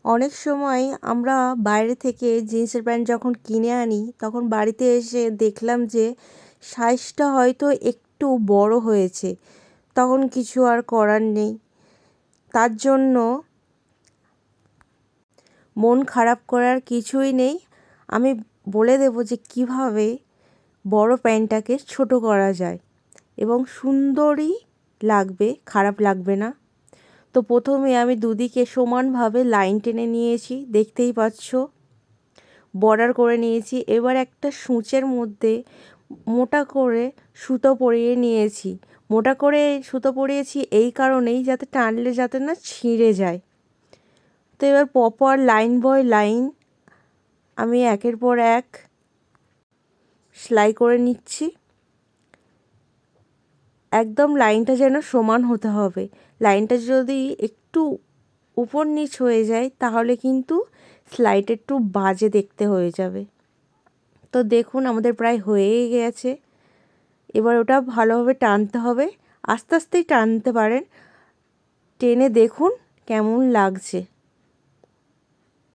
অনেক সময় আমরা বাইরে থেকে জিন্সের প্যান্ট যখন কিনে আনি তখন বাড়িতে এসে দেখলাম যে সাইজটা হয়তো একটু বড় হয়েছে, তখন কিছু আর করার নেই। তার জন্য মন খারাপ করার কিছুই নেই। আমি বলে দেব যে কিভাবে বড় প্যান্টটাকে ছোট করা যায় এবং সুন্দরই লাগবে, খারাপ লাগবে না। তো প্রথমে আমি দুদিকে সমানভাবে লাইন টেনে নিয়েছি, দেখতেই পাচ্ছ, বর্ডার করে নিয়েছি। এবার একটা সূঁচের মধ্যে মোটা করে সুতো পরিয়ে নিয়েছি। মোটা করে সুতো পরিয়েছি এই কারণেই যাতে টানলে যাতে না ছিঁড়ে যায়। তো এবার পরপর লাইন বাই লাইন আমি একের পর এক সেলাই করে নিচ্ছি। একদম লাইনটা যেন সমান হতে হবে। লাইনটা যদি একটু উপর নিচ হয়ে যায় তাহলে কিন্তু সেলাইটা একটু বাজে দেখতে হয়ে যাবে। তো দেখুন আমাদের প্রায় হয়েই গেছে। এবার ওটা ভালোভাবে টানতে হবে, আস্তে আস্তেই টানতে পারেন। টেনে দেখুন কেমন লাগছে।